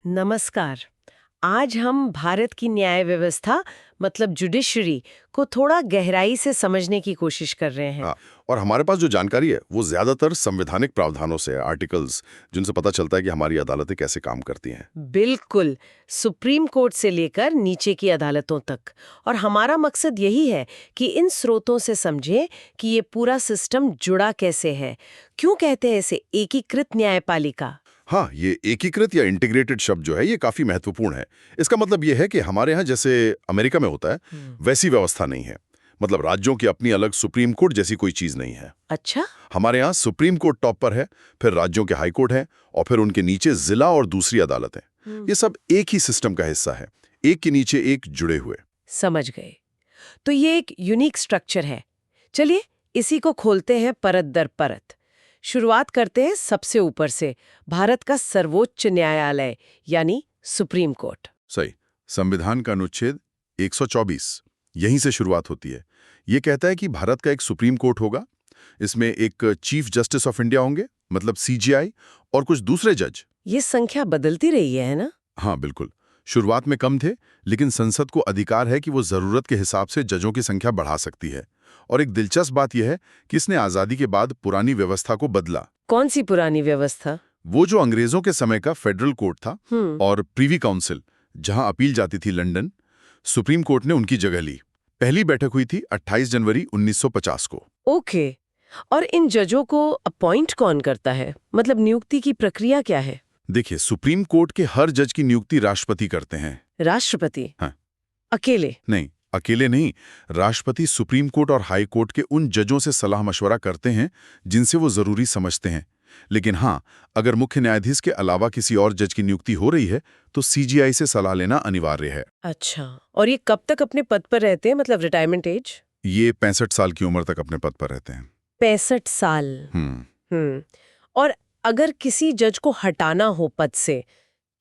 नमस्कार। आज हम भारत की न्याय व्यवस्था मतलब जुडिशरी को थोड़ा गहराई से समझने की कोशिश कर रहे हैं। हाँ, और हमारे पास जो जानकारी है वो ज्यादातर संवैधानिक प्रावधानों से है, आर्टिकल्स, जिनसे पता चलता है कि हमारी अदालतें कैसे काम करती हैं। बिल्कुल, सुप्रीम कोर्ट से लेकर नीचे की अदालतों तक। और हमारा मकसद यही है कि इन स्रोतों से समझें कि ये पूरा सिस्टम जुड़ा कैसे है। क्यों कहते हैं इसे एकीकृत न्यायपालिका? हाँ, ये एकीकृत या इंटीग्रेटेड शब्द जो है ये काफी महत्वपूर्ण है। इसका मतलब ये है कि हमारे यहाँ जैसे अमेरिका में होता है वैसी व्यवस्था नहीं है। मतलब राज्यों की अपनी अलग सुप्रीम कोर्ट जैसी कोई चीज नहीं है। अच्छा। हमारे यहाँ सुप्रीम कोर्ट टॉप पर है, फिर राज्यों के हाई कोर्ट हैं, और फिर उनके नीचे जिला और दूसरी अदालतें। ये सब एक ही सिस्टम का हिस्सा है, एक के नीचे एक जुड़े हुए। समझ गए। तो ये एक यूनिक स्ट्रक्चर है। चलिए इसी को खोलते हैं परत दर परत। शुरुआत करते हैं सबसे ऊपर से, भारत का सर्वोच्च न्यायालय यानी सुप्रीम कोर्ट। सही। संविधान का अनुच्छेद 124 यहीं से शुरुआत होती है। ये कहता है कि भारत का एक सुप्रीम कोर्ट होगा। इसमें एक चीफ जस्टिस ऑफ इंडिया होंगे, मतलब सीजीआई, और कुछ दूसरे जज। ये संख्या बदलती रही है ना? हाँ बिल्कुल। शुरुआत में कम थे, लेकिन संसद को अधिकार है कि वो जरूरत के हिसाब से जजों की संख्या बढ़ा सकती है। और एक दिलचस्प बात यह है कि इसने आजादी के बाद पुरानी व्यवस्था को बदला। कौन सी पुरानी व्यवस्था? वो जो अंग्रेजों के समय का फेडरल कोर्ट था हम्म। और प्रीवी काउंसिल, जहां अपील जाती थी लंदन, सुप्रीम कोर्ट ने उनकी जगह ली। पहली बैठक हुई थी 28 जनवरी 1950 को। ओके। और इन जजों को अपॉइंट कौन करता है? मतलब नियुक्ति की प्रक्रिया क्या है? देखिए, सुप्रीम कोर्ट के हर जज की नियुक्ति राष्ट्रपति करते हैं। राष्ट्रपति? हाँ। अकेले? नहीं, अकेले नहीं। राष्ट्रपति सुप्रीम कोर्ट और हाई कोर्ट के उन जजों से सलाह मशवरा करते हैं जिनसे वो जरूरी समझते हैं। लेकिन हाँ, अगर मुख्य न्यायाधीश के अलावा किसी और जज की नियुक्ति हो रही है तो सीजीआई से सलाह लेना अनिवार्य है। अच्छा। और ये कब तक अपने पद पर रहते हैं, मतलब रिटायरमेंट एज? ये 65 साल की उम्र तक अपने पद पर रहते हैं। 65 साल? हम्म। और अगर किसी जज को हटाना हो पद से,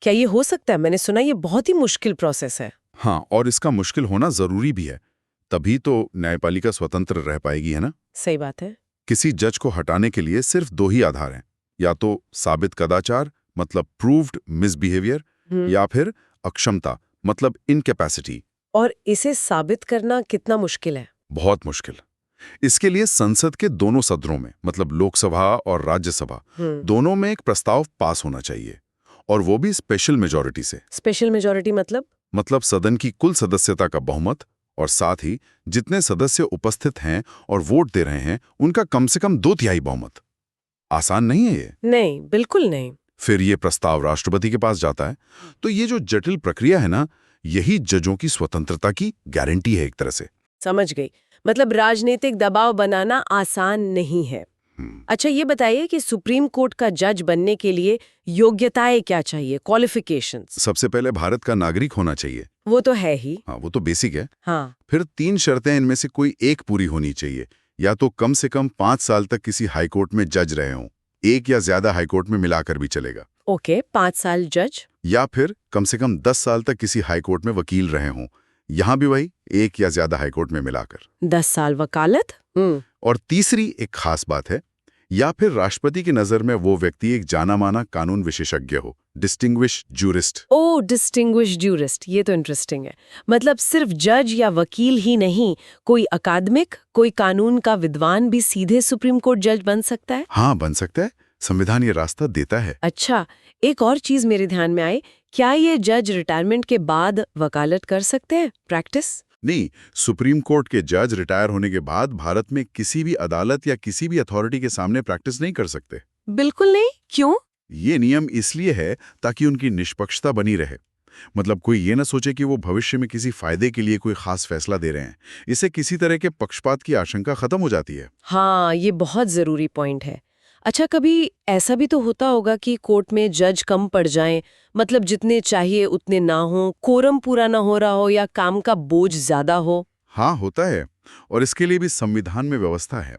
क्या ये हो सकता है? मैंने सुना ये बहुत ही मुश्किल प्रोसेस है। हाँ, और इसका मुश्किल होना जरूरी भी है। तभी तो न्यायपालिका स्वतंत्र रह पाएगी, है ना? सही बात है। किसी जज को हटाने के लिए सिर्फ दो ही आधार हैं, या तो साबित कदाचार मतलब प्रूव्ड मिसबिहेवियर, या फिर अक्षमता मतलब इनकैपेसिटी। और इसे साबित करना कितना मुश्किल है? बहुत मुश्किल। इसके लिए संसद के दोनों सदनों में, मतलब लोकसभा और राज्यसभा, दोनों में एक प्रस्ताव पास होना चाहिए, और वो भी स्पेशल मेजॉरिटी से। स्पेशल मेजॉरिटी मतलब सदन की कुल सदस्यता का बहुमत, और साथ ही जितने सदस्य उपस्थित हैं और वोट दे रहे हैं उनका कम से कम 2/3 बहुमत। आसान नहीं है ये। नहीं, बिल्कुल नहीं। फिर ये प्रस्ताव राष्ट्रपति के पास जाता है। तो ये जो जटिल प्रक्रिया है ना, यही जजों की स्वतंत्रता की गारंटी है एक तरह से। समझ गई। मतलब राजनीतिक दबाव बनाना आसान नहीं है। अच्छा, ये बताइए कि सुप्रीम कोर्ट का जज बनने के लिए योग्यताएं क्या चाहिए, क्वालिफिकेशंस? सबसे पहले भारत का नागरिक होना चाहिए। वो तो है ही। हाँ, वो तो बेसिक है। हाँ। फिर 3 शर्तें, इनमें से कोई एक पूरी होनी चाहिए। या तो कम से कम 5 साल तक किसी हाईकोर्ट में जज रहे हों, एक या ज्यादा हाईकोर्ट में मिलाकर भी चलेगा। ओके, 5 साल जज। या फिर कम से कम 10 साल तक किसी हाईकोर्ट में वकील रहे हों, यहाँ भी वही, एक या ज्यादा हाईकोर्ट में मिलाकर। 10 साल वकालत। और तीसरी एक खास बात है, या फिर राष्ट्रपति की नजर में वो व्यक्ति एक जाना माना कानून विशेषज्ञ हो, डिस्टिंग्विश जूरिस्ट। ओ, डिस्टिंग्विश जूरिस्ट, ये तो इंटरेस्टिंग है। मतलब सिर्फ जज या वकील ही नहीं, कोई अकादमिक, कोई कानून का विद्वान भी सीधे सुप्रीम कोर्ट जज बन सकता है? हाँ, बन सकता है। संविधान ये रास्ता देता है। अच्छा, एक और चीज मेरे ध्यान में आई, क्या ये जज रिटायरमेंट के बाद वकालत कर सकते हैं, प्रैक्टिस? नहीं, सुप्रीम कोर्ट के जज रिटायर होने के बाद भारत में किसी भी अदालत या किसी भी अथॉरिटी के सामने प्रैक्टिस नहीं कर सकते। बिल्कुल नहीं। क्यों? ये नियम इसलिए है ताकि उनकी निष्पक्षता बनी रहे। मतलब कोई ये ना सोचे कि वो भविष्य में किसी फायदे के लिए कोई खास फैसला दे रहे हैं। इससे किसी तरह के पक्षपात की आशंका खत्म हो जाती है। हाँ, ये बहुत जरूरी पॉइंट है। अच्छा, कभी ऐसा भी तो होता होगा कि कोर्ट में जज कम पड़ जाएं, मतलब जितने चाहिए उतने ना हो, कोरम पूरा ना हो रहा हो, या काम का बोझ ज्यादा हो? हाँ, होता है। और इसके लिए भी संविधान में व्यवस्था है।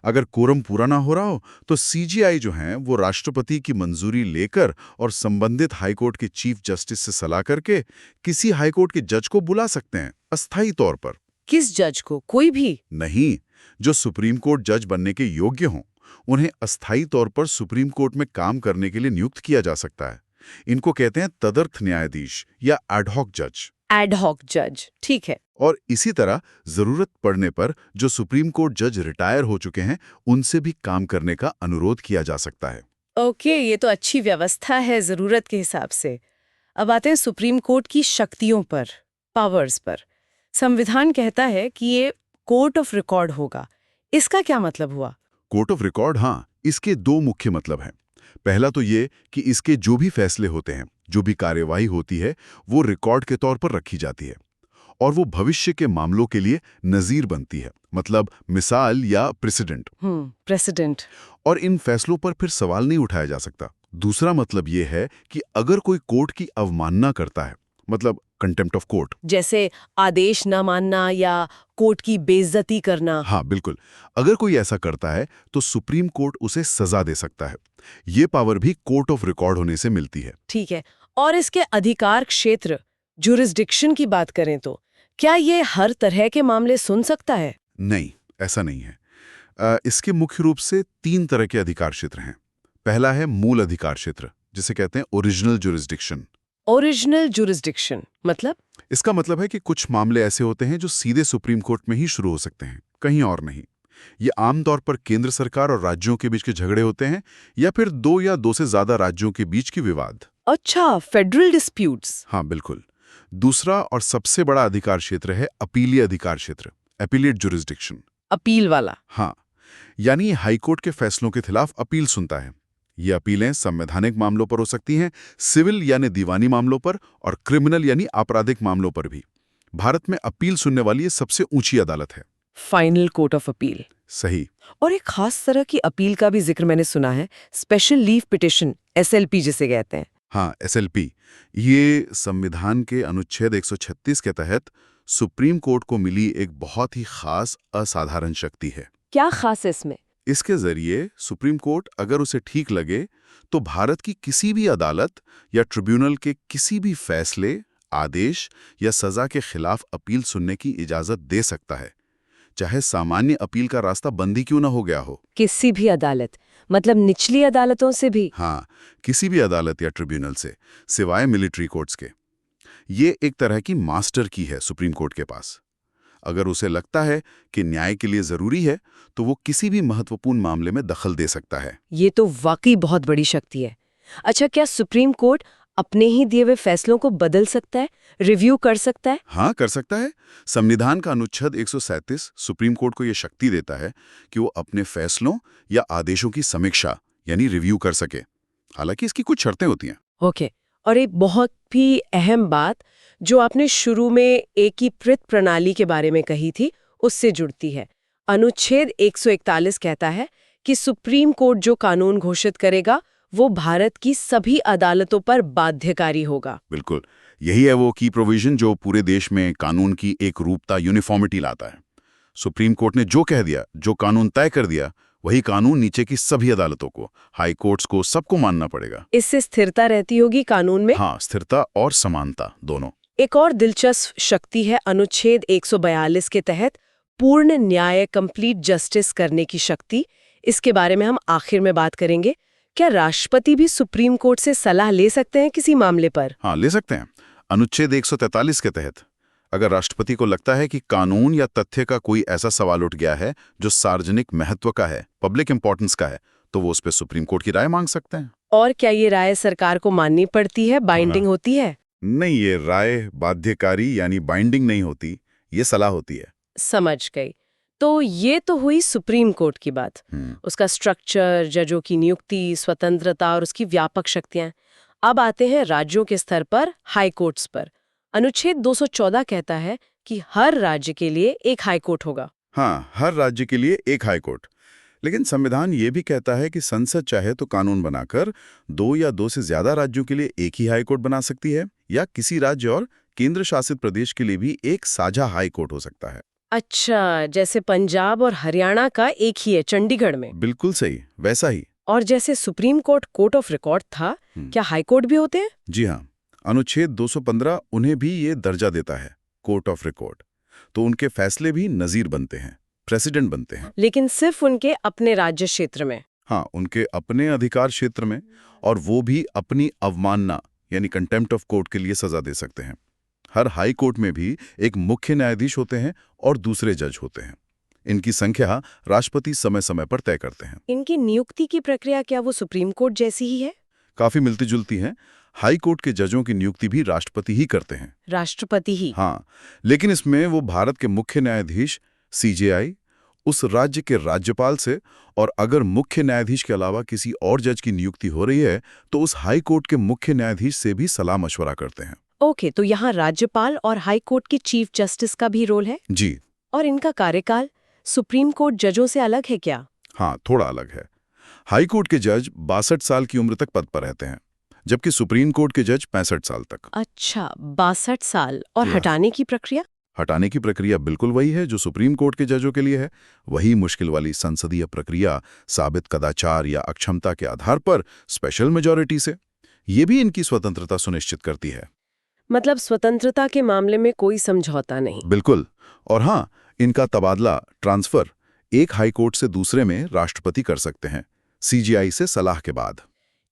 अगर कोरम पूरा ना हो रहा हो तो सीजीआई जो हैं वो राष्ट्रपति की मंजूरी लेकर और संबंधित हाईकोर्ट के चीफ जस्टिस से सलाह करके किसी हाईकोर्ट के जज को बुला सकते हैं, अस्थायी तौर पर। किस जज को? कोई भी? नहीं, जो सुप्रीम कोर्ट जज बनने के योग्य हों, उन्हें अस्थायी तौर पर सुप्रीम कोर्ट में काम करने के लिए नियुक्त किया जा सकता है। इनको कहते हैं तदर्थ न्यायाधीश या एडहॉक जज। एडहॉक जज, ठीक है। और इसी तरह जरूरत पड़ने पर जो सुप्रीम कोर्ट जज रिटायर हो चुके हैं उनसे भी काम करने का अनुरोध किया जा सकता है। ओके, ये तो अच्छी व्यवस्था है जरूरत के हिसाब से। अब आते हैं सुप्रीम कोर्ट की शक्तियों पर, पावर्स पर। संविधान कहता है कि ये कोर्ट ऑफ रिकॉर्ड होगा। इसका क्या मतलब हुआ? कोर्ट ऑफ रिकॉर्ड, हाँ, इसके दो मुख्य मतलब हैं। पहला तो ये कि इसके जो भी फैसले होते हैं, जो भी कार्यवाही होती है, वो रिकॉर्ड के तौर पर रखी जाती है और वो भविष्य के मामलों के लिए नजीर बनती है, मतलब मिसाल या प्रेसिडेंट। प्रेसिडेंट। और इन फैसलों पर फिर सवाल नहीं उठाया जा सकता। दूसरा मतलब ये है कि अगर कोई कोर्ट की अवमानना करता है, मतलब कंटेम्प्ट ऑफ कोर्ट, जैसे आदेश न मानना या कोर्ट की बेइज्जती करना। हाँ बिल्कुल, अगर कोई ऐसा करता है तो सुप्रीम कोर्ट उसे सजा दे सकता है। ये पावर भी कोर्ट ऑफ रिकॉर्ड होने से मिलती है। ठीक है। और इसके अधिकार क्षेत्र, जुरिस्डिक्शन की बात करें तो क्या ये हर तरह के मामले सुन सकता है? नहीं, ऐसा नहीं है। इसके मुख्य रूप से 3 तरह के अधिकार क्षेत्र हैं। पहला है मूल अधिकार क्षेत्र, जिसे कहते हैं ओरिजिनल जुरिस्डिक्शन। ओरिजिनल जुरिस्डिक्शन मतलब? इसका मतलब है कि कुछ मामले ऐसे होते हैं जो सीधे सुप्रीम कोर्ट में ही शुरू हो सकते हैं, कहीं और नहीं। ये आमतौर पर केंद्र सरकार और राज्यों के बीच के झगड़े होते हैं या फिर 2 या 2 से ज्यादा राज्यों के बीच की विवाद। अच्छा, फेडरल डिस्प्यूट्स। हाँ बिल्कुल। दूसरा और सबसे बड़ा अधिकार क्षेत्र है अपीलीय अधिकार क्षेत्र, एपीलेट जुरिस्डिक्शन। अपील वाला? हाँ, यानी हाईकोर्ट के फैसलों के खिलाफ अपील सुनता है। ये अपीलें संवैधानिक मामलों पर हो सकती हैं, सिविल यानी दीवानी मामलों पर, और क्रिमिनल यानी आपराधिक मामलों पर भी। भारत में अपील सुनने वाली ये सबसे ऊंची अदालत है। Final court of appeal. सही। और एक खास तरह की अपील का भी जिक्र मैंने सुना है, स्पेशल लीव पिटिशन, एसएलपी जिसे कहते हैं। हाँ, एसएलपी। ये संविधान के अनुच्छेद 136 के तहत सुप्रीम कोर्ट को मिली एक बहुत ही खास असाधारण शक्ति है। क्या खास है इसमें? इसके जरिए सुप्रीम कोर्ट अगर उसे ठीक लगे तो भारत की किसी भी अदालत या ट्रिब्यूनल के किसी भी फैसले, आदेश या सजा के खिलाफ अपील सुनने की इजाजत दे सकता है, चाहे सामान्य अपील का रास्ता बंद ही क्यों ना हो गया हो। किसी भी अदालत, मतलब निचली अदालतों से भी? हाँ, किसी भी अदालत या ट्रिब्यूनल से, सिवाय मिलिट्री कोर्ट्स के। ये एक तरह की मास्टर की है सुप्रीम कोर्ट के पास। अगर उसे लगता है कि न्याय के लिए जरूरी है तो वो किसी भी महत्वपूर्ण मामले में दखल दे सकता है। ये तो वाकई बहुत बड़ी शक्ति है। अच्छा, क्या सुप्रीम कोर्ट अपने ही दिए हुए फैसलों को बदल सकता है, रिव्यू कर सकता है? हाँ, कर सकता है। संविधान का अनुच्छेद 137 सुप्रीम कोर्ट को यह शक्ति देता है कि वो अपने फैसलों या आदेशों की समीक्षा यानी रिव्यू कर सके। हालांकि इसकी कुछ शर्तें होती हैं। ओके। और एक बहुत भी अहम बात जो आपने शुरू में एकीकृत प्रणाली के बारे में कही थी, उससे जुड़ती है। अनुच्छेद 141 कहता है कि सुप्रीम कोर्ट जो कानून घोषित करेगा वो भारत की सभी अदालतों पर बाध्यकारी होगा। बिल्कुल, यही है वो की प्रोविजन जो पूरे देश में कानून की एक रूपता, यूनिफॉर्मिटी लाता है। सुप्रीम कोर्ट ने जो कह दिया, जो कानून तय कर दिया, वही कानून नीचे की सभी अदालतों को, हाई कोर्ट्स को, सबको मानना पड़ेगा। इससे स्थिरता रहती होगी कानून में? हाँ, स्थिरता और समानता दोनों। एक और दिलचस्प शक्ति है अनुच्छेद 142 के तहत पूर्ण न्याय, कंप्लीट जस्टिस करने की शक्ति। इसके बारे में हम आखिर में बात करेंगे। क्या राष्ट्रपति भी सुप्रीम कोर्ट से सलाह ले सकते हैं किसी मामले पर? हाँ, ले सकते हैं। अनुच्छेद 143 के तहत अगर राष्ट्रपति को लगता है कि कानून या तथ्य का कोई ऐसा सवाल उठ गया है जो सार्वजनिक महत्व का है, पब्लिक इंपॉर्टेंस का है, तो वो उस पर सुप्रीम कोर्ट की राय मांग सकते हैं। और क्या ये राय सरकार को माननी पड़ती है, बाइंडिंग होती है? नहीं, ये राय बाध्यकारी यानी बाइंडिंग नहीं होती, ये सलाह होती है। समझ गई। तो ये तो हुई सुप्रीम कोर्ट की बात, उसका स्ट्रक्चर, जजों की नियुक्ति, स्वतंत्रता और उसकी व्यापक शक्तियां। अब आते हैं राज्यों के स्तर पर, हाई कोर्ट्स पर। अनुच्छेद 214 कहता है कि हर राज्य के लिए एक हाई कोर्ट होगा। हाँ, हर राज्य के लिए एक हाई कोर्ट। लेकिन संविधान ये भी कहता है कि संसद चाहे तो कानून बनाकर 2 या 2 से ज्यादा राज्यों के लिए एक ही हाई कोर्ट बना सकती है, या किसी राज्य और केंद्र शासित प्रदेश के लिए भी एक साझा हाई कोर्ट हो सकता है। अच्छा, जैसे पंजाब और हरियाणा का एक ही है चंडीगढ़ में? बिल्कुल सही, वैसा ही। और जैसे supreme court court of record था, क्या हाई कोर्ट भी होते हैं? जी हाँ, अनुच्छेद 215 उन्हें भी ये दर्जा देता है, कोर्ट ऑफ रिकॉर्ड। तो उनके फैसले भी नजीर बनते हैं, प्रेसिडेंट बनते हैं। लेकिन सिर्फ उनके अपने राज्य क्षेत्र में? हाँ, उनके अपने अधिकार क्षेत्र में, और वो भी अपनी अवमानना यानी कंटेम्प्ट ऑफ कोर्ट के लिए सजा दे सकते हैं। हर हाई कोर्ट में भी एक मुख्य न्यायाधीश होते हैं और दूसरे जज होते हैं। इनकी संख्या राष्ट्रपति समय समय पर तय करते हैं। इनकी नियुक्ति की प्रक्रिया क्या वो सुप्रीम कोर्ट जैसी ही है? काफी मिलती जुलती है। हाई कोर्ट के जजों की नियुक्ति भी राष्ट्रपति ही करते हैं। राष्ट्रपति ही? हाँ, लेकिन इसमें वो भारत के मुख्य न्यायाधीश सीजेआई, उस राज्य के राज्यपाल से, और अगर मुख्य न्यायाधीश के अलावा किसी और जज की नियुक्ति हो रही है तो उस हाई कोर्ट के मुख्य न्यायाधीश से भी सलाह मशवरा करते हैं। ओके, तो यहाँ राज्यपाल और हाई कोर्ट के चीफ जस्टिस का भी रोल है? जी और इनका कार्यकाल सुप्रीम कोर्ट जजों से अलग है क्या? हाँ, थोड़ा अलग है। हाई कोर्ट के जज 62 साल की उम्र तक पद पर रहते हैं, जबकि सुप्रीम कोर्ट के जज 65 साल तक। अच्छा, 62 साल। और जी हाँ। हटाने की प्रक्रिया? हटाने की प्रक्रिया बिल्कुल वही है जो सुप्रीम कोर्ट के जजों के लिए है। वही मुश्किल वाली संसदीय प्रक्रिया, साबित कदाचार या अक्षमता के आधार पर स्पेशल मेजॉरिटी से। ये भी इनकी स्वतंत्रता सुनिश्चित करती है। मतलब स्वतंत्रता के मामले में कोई समझौता नहीं? बिल्कुल। और हाँ, इनका तबादला, ट्रांसफर, एक हाई कोर्ट से दूसरे में राष्ट्रपति कर सकते हैं, सीजीआई से सलाह के बाद।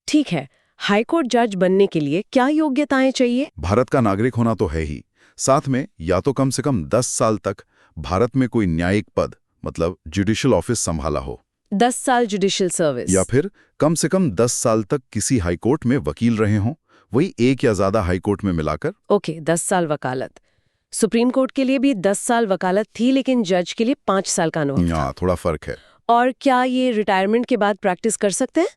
ठीक है, हाई कोर्ट जज बनने के लिए क्या योग्यताएं चाहिए? भारत का नागरिक होना तो है ही, साथ में या तो कम से कम 10 साल तक भारत में कोई न्यायिक पद, मतलब जुडिशियल ऑफिस संभाला हो। 10 साल जुडिशियल सर्विस? या फिर कम से कम 10 साल तक किसी हाई कोर्ट में वकील रहे हों, वही एक या ज्यादा हाई कोर्ट में मिलाकर। ओके, 10 साल वकालत। सुप्रीम कोर्ट के लिए भी 10 साल वकालत थी, लेकिन जज के लिए 5 साल का अनुभव था। थोड़ा फर्क है। और क्या ये रिटायरमेंट के बाद प्रैक्टिस कर सकते हैं?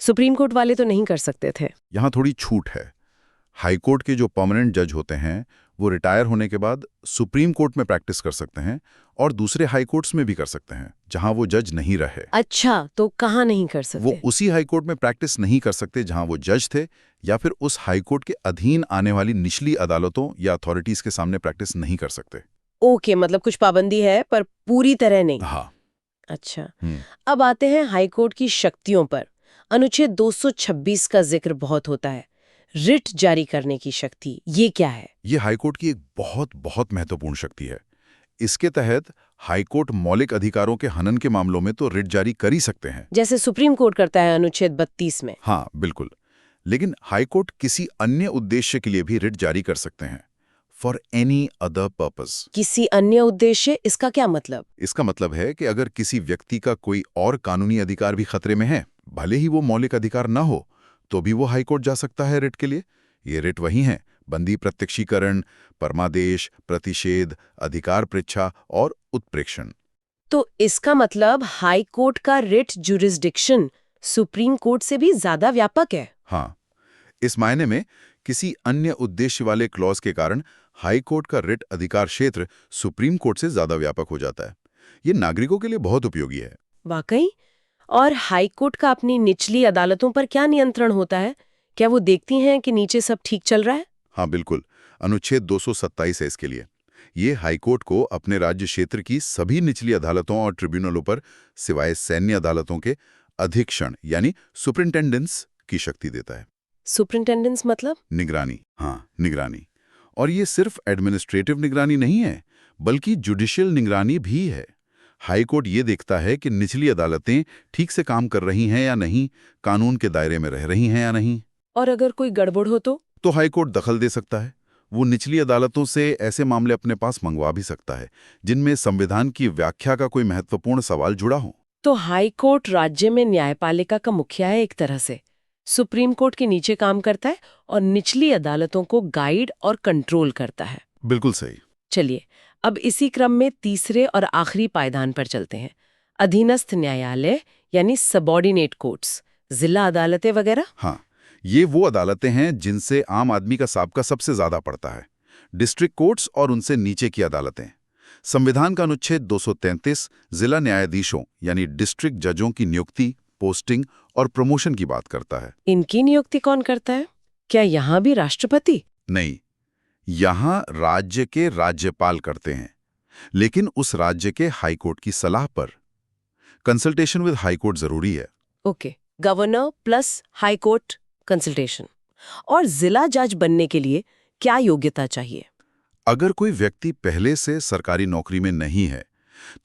सुप्रीम कोर्ट वाले तो नहीं कर सकते थे। यहाँ थोड़ी छूट है। हाई कोर्ट के जो परमानेंट जज होते हैं वो रिटायर होने के बाद सुप्रीम कोर्ट में प्रैक्टिस कर सकते हैं और दूसरे हाई कोर्ट्स में भी कर सकते हैं जहां वो जज नहीं रहे। अच्छा, तो कहाँ नहीं कर सकते? वो उसी हाई कोर्ट में प्रैक्टिस नहीं कर सकते जहां वो जज थे, या फिर उस हाई कोर्ट के अधीन आने वाली निचली अदालतों या अथॉरिटीज के सामने प्रैक्टिस नहीं कर सकते। ओके, मतलब कुछ पाबंदी है पर पूरी तरह नहीं। हाँ। अच्छा, अब आते हैं हाई कोर्ट की शक्तियों पर। अनुच्छेद 226 का जिक्र बहुत होता है, रिट जारी करने की शक्ति। ये क्या है? ये हाईकोर्ट की एक बहुत बहुत महत्वपूर्ण शक्ति है। इसके तहत हाईकोर्ट मौलिक अधिकारों के हनन के मामलों में तो रिट जारी कर ही सकते हैं, जैसे सुप्रीम कोर्ट करता है अनुच्छेद 32 में। हाँ बिल्कुल, लेकिन हाईकोर्ट किसी अन्य उद्देश्य के लिए भी रिट जारी कर सकते हैं, फॉर एनी अदर पर्पस। किसी अन्य उद्देश्य? इसका क्या मतलब? इसका मतलब है कि अगर किसी व्यक्ति का कोई और कानूनी अधिकार भी खतरे में है, भले ही वो मौलिक अधिकार न हो, तो भी वो हाईकोर्ट जा सकता है रिट के लिए। ये रिट वही हैं: बंदी प्रत्यक्षीकरण, परमादेश, प्रतिषेध, अधिकार पृच्छा और उत्प्रेक्षण। तो इसका मतलब हाई कोर्ट का रिट जुरिस्डिक्शन सुप्रीम कोर्ट से भी ज्यादा व्यापक है। हाँ, इस मायने में किसी अन्य उद्देश्य वाले क्लॉज के कारण हाई कोर्ट का रिट अधिकार क्षेत्र सुप्रीम कोर्ट से ज्यादा व्यापक हो जाता है। ये नागरिकों के लिए बहुत उपयोगी है। वाकई? और हाई कोर्ट का अपनी निचली अदालतों पर क्या नियंत्रण होता है? क्या वो देखती हैं कि नीचे सब ठीक चल रहा है? हाँ बिल्कुल, अनुच्छेद 227 है इसके लिए। ये हाईकोर्ट को अपने राज्य क्षेत्र की सभी निचली अदालतों और ट्रिब्यूनलों पर, सिवाय सैन्य अदालतों के, अधीक्षण यानी सुपरिंटेंडेंस की शक्ति देता है। सुपरिंटेंडेंस मतलब? निगरानी। हाँ, निगरानी। और ये सिर्फ एडमिनिस्ट्रेटिव निगरानी नहीं है, बल्कि जुडिशियल निगरानी भी है। हाईकोर्ट ये देखता है कि निचली अदालतें ठीक से काम कर रही हैं या नहीं, कानून के दायरे में रह रही हैं या नहीं। और अगर कोई गड़बड़ हो तो हाईकोर्ट दखल दे सकता है। वो निचली अदालतों से ऐसे मामले अपने पास मंगवा भी सकता है जिनमें संविधान की व्याख्या का कोई महत्वपूर्ण सवाल जुड़ा हो। तो हाई कोर्ट राज्य में न्यायपालिका का मुखिया है एक तरह से। सुप्रीम कोर्ट के नीचे काम करता है और निचली अदालतों को गाइड और कंट्रोल करता है। बिल्कुल सही। चलिए, अब इसी क्रम में तीसरे और आखिरी पायदान पर चलते हैं। अधीनस्थ न्यायालय यानी सबॉर्डिनेट कोर्ट्स, जिला अदालतें वगैरह। हाँ, ये वो अदालतें हैं जिनसे आम आदमी का साबका सबसे ज्यादा पड़ता है। डिस्ट्रिक्ट कोर्ट्स और उनसे नीचे की अदालतें। संविधान का अनुच्छेद 233 जिला न्यायाधीशों यानी डिस्ट्रिक्ट जजों की नियुक्ति, पोस्टिंग और प्रमोशन की बात करता है। इनकी नियुक्ति कौन करता है? क्या यहाँ भी राष्ट्रपति? नहीं, यहां राज्य के राज्यपाल करते हैं, लेकिन उस राज्य के हाईकोर्ट की सलाह पर। कंसल्टेशन विद हाईकोर्ट जरूरी है। Okay, governor plus high court consultation. और जिला जज बनने के लिए क्या योग्यता चाहिए? अगर कोई व्यक्ति पहले से सरकारी नौकरी में नहीं है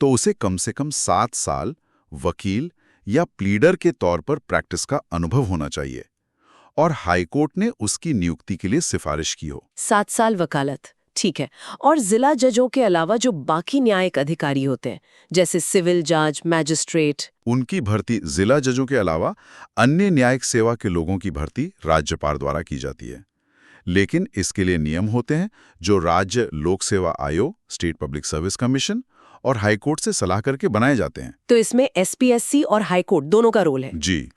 तो उसे कम से कम 7 साल वकील या प्लीडर के तौर पर प्रैक्टिस का अनुभव होना चाहिए। और हाईकोर्ट ने उसकी नियुक्ति के लिए सिफारिश की हो। 7 साल वकालत, ठीक है। और जिला जजों के अलावा जो बाकी न्यायिक अधिकारी होते हैं, जैसे सिविल जज, मैजिस्ट्रेट, उनकी भर्ती जिला जजों के अलावा अन्य न्यायिक सेवा के लोगों की भर्ती राज्यपाल द्वारा की जाती है। लेकिन इसके लिए नियम होते हैं जो राज्य लोक सेवा आयोग, स्टेट पब्लिक सर्विस कमीशन और हाईकोर्ट से सलाह करके बनाए जाते हैं। तो इसमें एसपीएससी और हाईकोर्ट दोनों का रोल है। जी।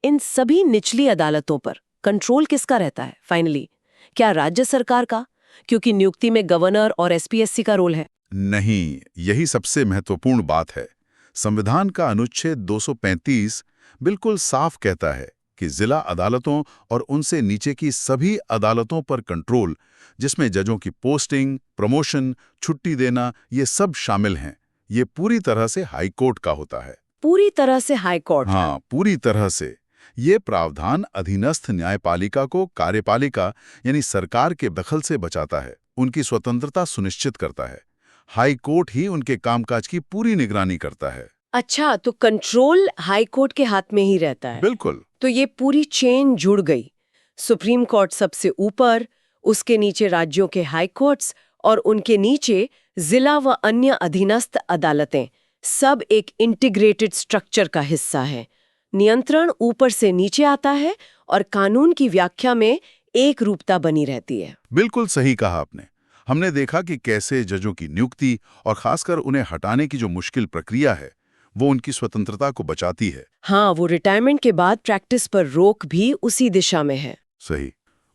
इन सभी निचली अदालतों पर कंट्रोल किसका रहता है फाइनली? क्या राज्य सरकार का? क्योंकि नियुक्ति में गवर्नर और एसपीएससी का रोल है। नहीं, यही सबसे महत्वपूर्ण बात है। संविधान का अनुच्छेद 235 बिल्कुल साफ कहता है कि जिला अदालतों और उनसे नीचे की सभी अदालतों पर कंट्रोल, जिसमें जजों की पोस्टिंग, प्रमोशन, छुट्टी देना, ये सब शामिल हैं, ये पूरी तरह से हाईकोर्ट का होता है। पूरी तरह से हाईकोर्ट? हाँ, पूरी तरह से। ये प्रावधान अधीनस्थ न्यायपालिका को कार्यपालिका यानी सरकार के दखल से बचाता है, उनकी स्वतंत्रता सुनिश्चित करता है। हाई कोर्ट ही उनके कामकाज की पूरी निगरानी करता है। अच्छा, तो कंट्रोल हाई कोर्ट के हाथ में ही रहता है। बिल्कुल। तो ये पूरी चेन जुड़ गई। सुप्रीम कोर्ट सबसे ऊपर, उसके नीचे राज्यों के हाई कोर्ट्स और उनके नीचे जिला व अन्य अधीनस्थ अदालतें, सब एक इंटीग्रेटेड स्ट्रक्चर का हिस्सा है। नियंत्रण ऊपर से नीचे आता है और कानून की व्याख्या में एक रूपता बनी रहती है। बिल्कुल सही कहा आपने। हमने देखा कि कैसे जजों की नियुक्ति और खासकर उन्हें हटाने की जो मुश्किल प्रक्रिया है, वो उनकी स्वतंत्रता को बचाती है। हाँ, वो रिटायरमेंट के बाद प्रैक्टिस पर रोक भी उसी दिशा में है। सही।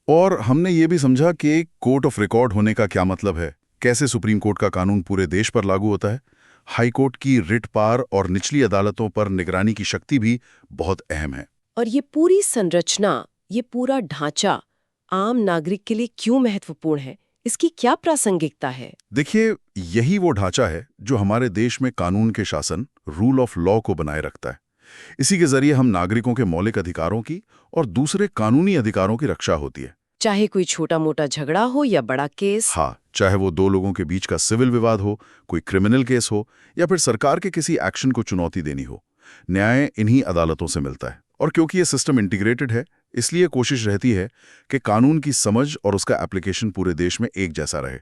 और हमने ये भी समझा कि कोर्ट ऑफ रिकॉर्ड होने का क्या मतलब है, कैसे सुप्रीम कोर्ट का कानून पूरे देश पर लागू होता है। हाई कोर्ट की रिट पार और निचली अदालतों पर निगरानी की शक्ति भी बहुत अहम है। और ये पूरी संरचना, ये पूरा ढांचा आम नागरिक के लिए क्यों महत्वपूर्ण है? इसकी क्या प्रासंगिकता है? देखिए, यही वो ढांचा है जो हमारे देश में कानून के शासन, रूल ऑफ लॉ को बनाए रखता है। इसी के जरिए हम नागरिकों के मौलिक अधिकारों की और दूसरे कानूनी अधिकारों की रक्षा होती है। चाहे कोई छोटा-मोटा झगड़ा हो या बड़ा केस। हाँ, चाहे वो दो लोगों के बीच का सिविल विवाद हो, कोई क्रिमिनल केस हो या फिर सरकार के किसी एक्शन को चुनौती देनी हो, न्याय इन्हीं अदालतों से मिलता है। और क्योंकि ये सिस्टम इंटीग्रेटेड है, इसलिए कोशिश रहती है कि कानून की समझ और उसका एप्लीकेशन पूरे देश में एक जैसा रहे।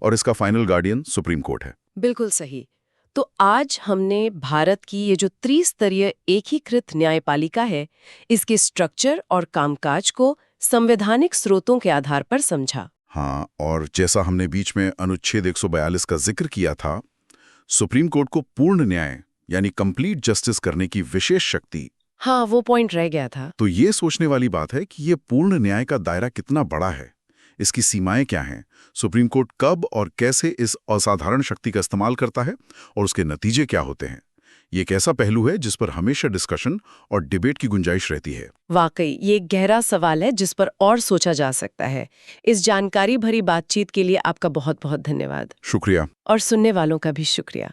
और इसका फाइनल गार्डियन सुप्रीम कोर्ट है। बिल्कुल सही। तो आज हमने भारत की ये जो त्रिस्तरीय एकीकृत न्यायपालिका है, इसके स्ट्रक्चर और कामकाज को संवैधानिक स्रोतों के आधार पर समझा। हाँ, और जैसा हमने बीच में अनुच्छेद 142 का जिक्र किया था, सुप्रीम कोर्ट को पूर्ण न्याय यानी कंप्लीट जस्टिस करने की विशेष शक्ति। हाँ, वो पॉइंट रह गया था। तो ये सोचने वाली बात है कि ये पूर्ण न्याय का दायरा कितना बड़ा है, इसकी सीमाएं क्या हैं, सुप्रीम कोर्ट कब और कैसे इस असाधारण शक्ति का इस्तेमाल करता है और उसके नतीजे क्या होते हैं। ये एक ऐसा पहलू है जिस पर हमेशा डिस्कशन और डिबेट की गुंजाइश रहती है। वाकई ये एक गहरा सवाल है जिस पर और सोचा जा सकता है। इस जानकारी भरी बातचीत के लिए आपका बहुत बहुत धन्यवाद। शुक्रिया। और सुनने वालों का भी शुक्रिया।